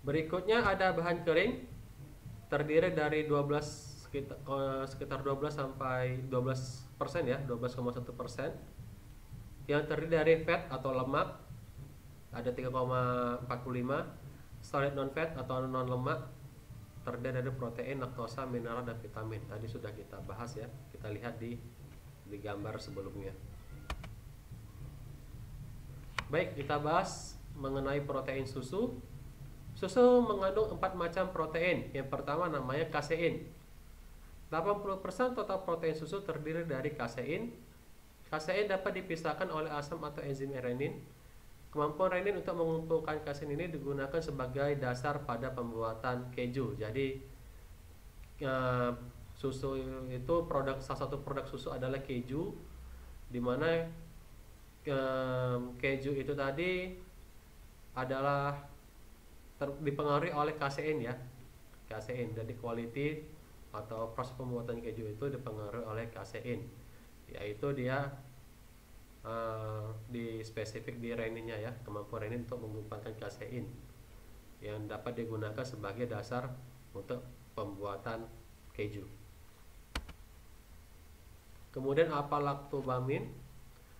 Berikutnya ada bahan kering, terdiri dari sekitar 12 sampai 12% ya, 12,1%, yang terdiri dari fat atau lemak ada 3,45, solid non fat atau non lemak terdiri dari protein, laktosa, mineral dan vitamin. Tadi sudah kita bahas ya, kita lihat di gambar sebelumnya. Baik, kita bahas mengenai protein susu. Susu mengandung 4 macam protein. Yang pertama namanya kasein. 80% total protein susu terdiri dari kasein. Kasein dapat dipisahkan oleh asam atau enzim renin. Kemampuan renin untuk mengumpulkan kasein ini digunakan sebagai dasar pada pembuatan keju. Jadi susu itu salah satu produk susu adalah keju, dimana keju itu tadi adalah dipengaruhi oleh kasein ya, kasein. Jadi quality atau proses pembuatan keju itu dipengaruhi oleh kasein, yaitu dia di spesifik di reninnya ya, kemampuan renin untuk mengumpulkan kasein yang dapat digunakan sebagai dasar untuk pembuatan keju. Kemudian apa lactobamin?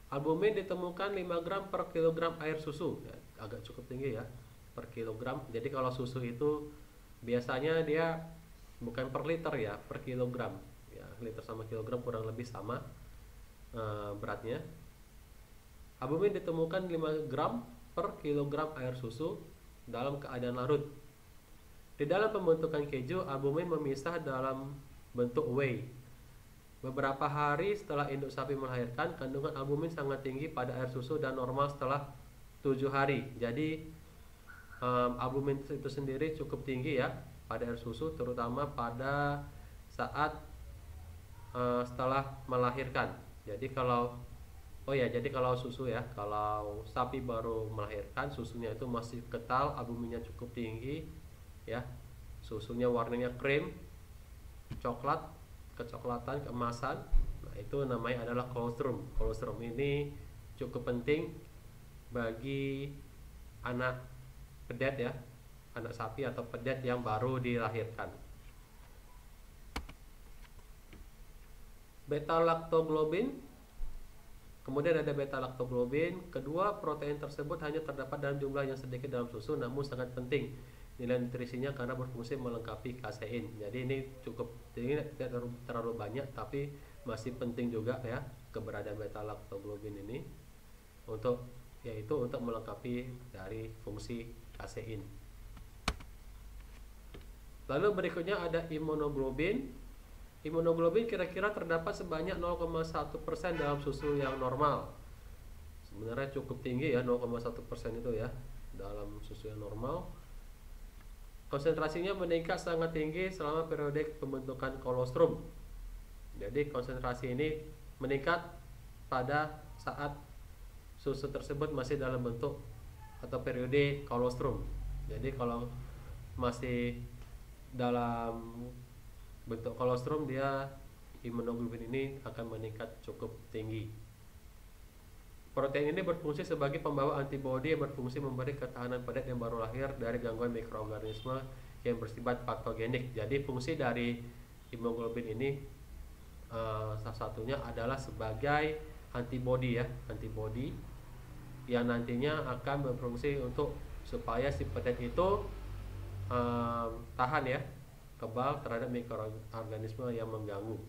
Albumin ditemukan 5 gram per kilogram air susu, ya, agak cukup tinggi ya, per kilogram. Jadi kalau susu itu biasanya dia bukan per liter ya, per kilogram ya, liter sama kilogram kurang lebih sama beratnya. Albumin ditemukan 5 gram per kilogram air susu dalam keadaan larut. Di dalam pembentukan keju, albumin memisah dalam bentuk whey. Beberapa hari setelah induk sapi melahirkan, kandungan albumin sangat tinggi pada air susu dan normal setelah 7 hari. Jadi albumin itu sendiri cukup tinggi ya pada air susu, terutama pada saat setelah melahirkan. Jadi kalau susu ya, kalau sapi baru melahirkan, susunya itu masih kental, albuminnya cukup tinggi ya. Susunya warnanya krim, coklat, kecoklatan, keemasan. Nah, itu namanya adalah colostrum. Colostrum ini cukup penting bagi anak pedet ya, anak sapi atau pedet yang baru dilahirkan. Beta lactoglobin. Kemudian ada beta lactoglobin. Kedua protein tersebut hanya terdapat dalam jumlah yang sedikit dalam susu, namun sangat penting nilai nutrisinya karena berfungsi melengkapi kasein. Jadi ini cukup, ini tidak terlalu banyak, tapi masih penting juga ya keberadaan beta lactoglobin ini untuk melengkapi dari fungsi kasein. Lalu berikutnya ada imunoglobin. Imunoglobin kira-kira terdapat sebanyak 0,1% dalam susu yang normal. Sebenarnya cukup tinggi ya, 0,1% itu ya dalam susu yang normal. Konsentrasinya meningkat sangat tinggi selama periode pembentukan kolostrum. Jadi konsentrasi ini meningkat pada saat susu tersebut masih dalam bentuk atau periode kolostrum. Jadi kalau masih dalam bentuk kolostrum, dia imunoglobulin ini akan meningkat cukup tinggi. Protein ini berfungsi sebagai pembawa antibodi yang berfungsi memberi ketahanan pedet yang baru lahir dari gangguan mikroorganisme yang bersifat patogenik. Jadi fungsi dari imunoglobulin ini salah satunya adalah sebagai antibodi ya, antibodi yang nantinya akan berfungsi untuk supaya si pedet itu tahan ya, kebal terhadap mikroorganisme yang mengganggu.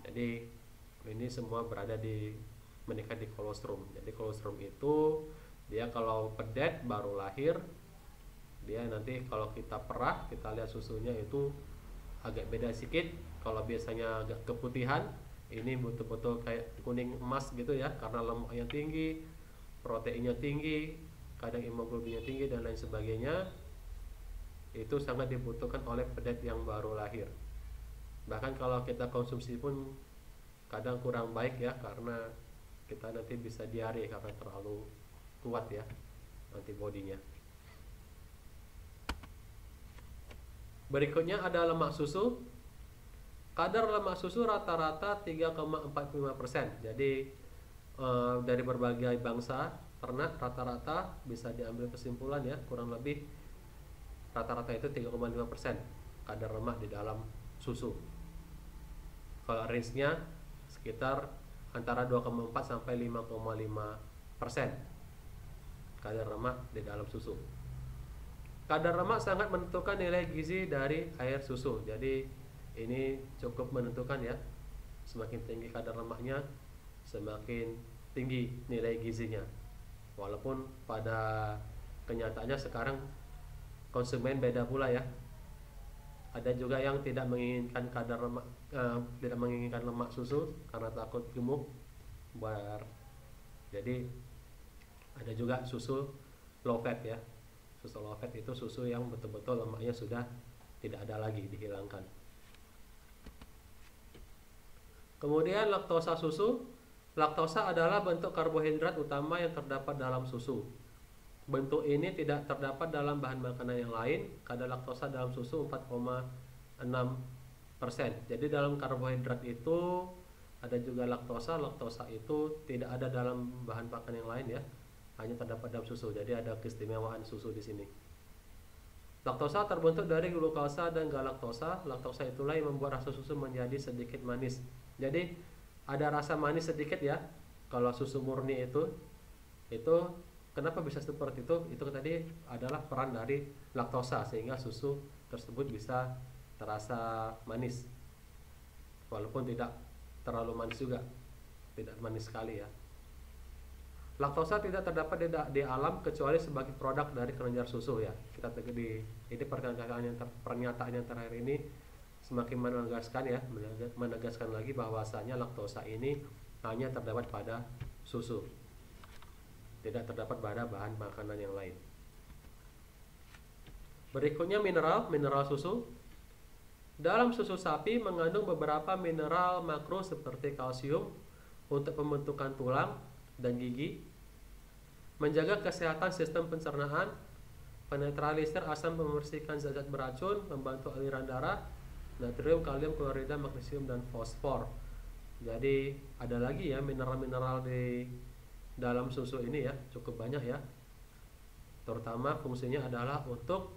Jadi ini semua berada meningkat di kolostrum. Jadi kolostrum itu dia kalau pedet baru lahir, dia nanti kalau kita perah, kita lihat susunya itu agak beda sedikit. Kalau biasanya agak keputihan, ini betul-betul kayak kuning emas gitu ya, karena lemaknya tinggi, proteinnya tinggi, kadang hemoglobinnya tinggi dan lain sebagainya. Itu sangat dibutuhkan oleh pedet yang baru lahir. Bahkan kalau kita konsumsi pun kadang kurang baik ya, karena kita nanti bisa diare karena terlalu kuat ya antibodinya. Berikutnya ada lemak susu. Kadar lemak susu rata-rata 3,45%. Jadi dari berbagai bangsa ternak rata-rata bisa diambil kesimpulan ya, kurang lebih rata-rata itu 3,5% kadar lemak di dalam susu. Kalau range-nya sekitar antara 2,4 sampai 5,5% kadar lemak di dalam susu. Kadar lemak sangat menentukan nilai gizi dari air susu. Jadi ini cukup menentukan ya. Semakin tinggi kadar lemaknya, semakin tinggi nilai gizinya. Walaupun pada kenyataannya sekarang konsumen beda pula ya. Ada juga yang tidak menginginkan kadar lemak, tidak menginginkan lemak susu karena takut gemuk. Jadi ada juga susu low fat ya. Susu low fat itu susu yang betul-betul lemaknya sudah tidak ada lagi, dihilangkan. Kemudian laktosa susu. Laktosa adalah bentuk karbohidrat utama yang terdapat dalam susu. Bentuk ini tidak terdapat dalam bahan makanan yang lain. Kadar laktosa dalam susu 4,6%. Jadi dalam karbohidrat itu ada juga laktosa. Laktosa itu tidak ada dalam bahan makanan yang lain ya, hanya terdapat dalam susu. Jadi ada keistimewaan susu di sini. Laktosa terbentuk dari glukosa dan galaktosa. Laktosa itulah yang membuat rasa susu menjadi sedikit manis. Jadi ada rasa manis sedikit ya kalau susu murni itu kenapa bisa seperti itu? Itu tadi adalah peran dari laktosa sehingga susu tersebut bisa terasa manis, walaupun tidak terlalu manis juga, tidak manis sekali ya. Laktosa tidak terdapat di alam kecuali sebagai produk dari kelenjar susu ya. Kita ini pernyataan yang terakhir ini semakin menegaskan lagi bahwasanya laktosa ini hanya terdapat pada susu, tidak terdapat pada bahan makanan yang lain. Berikutnya mineral susu. Dalam susu sapi mengandung beberapa mineral makro seperti kalsium untuk pembentukan tulang dan gigi, menjaga kesehatan sistem pencernaan, penetralisir asam pembersihkan zat-zat beracun, membantu aliran darah, natrium, kalium, klorida, magnesium, dan fosfor. Jadi ada lagi ya mineral-mineral di dalam susu ini ya, cukup banyak ya. Terutama fungsinya adalah untuk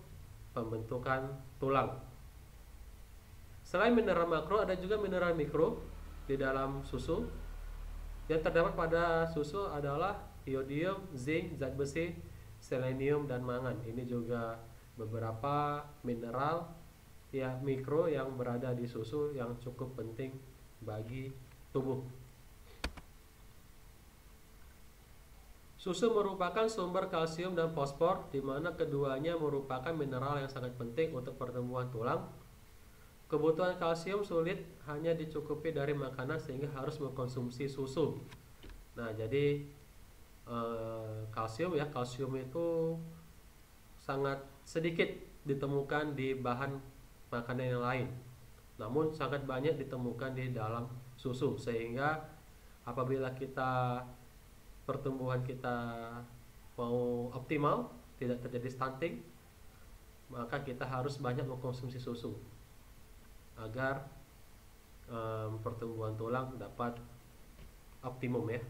pembentukan tulang. Selain mineral makro, ada juga mineral mikro di dalam susu. Yang terdapat pada susu adalah iodium, zinc, zat besi, selenium, dan mangan. Ini juga beberapa mineral ya mikro yang berada di susu yang cukup penting bagi tubuh. Susu merupakan sumber kalsium dan fosfor, di mana keduanya merupakan mineral yang sangat penting untuk pertumbuhan tulang. Kebutuhan kalsium sulit hanya dicukupi dari makanan sehingga harus mengkonsumsi susu. Nah, jadi kalsium itu sangat sedikit ditemukan di bahan makanan yang lain, namun sangat banyak ditemukan di dalam susu, sehingga apabila pertumbuhan kita mau optimal, tidak terjadi stunting, maka kita harus banyak mengkonsumsi susu agar pertumbuhan tulang dapat optimum ya.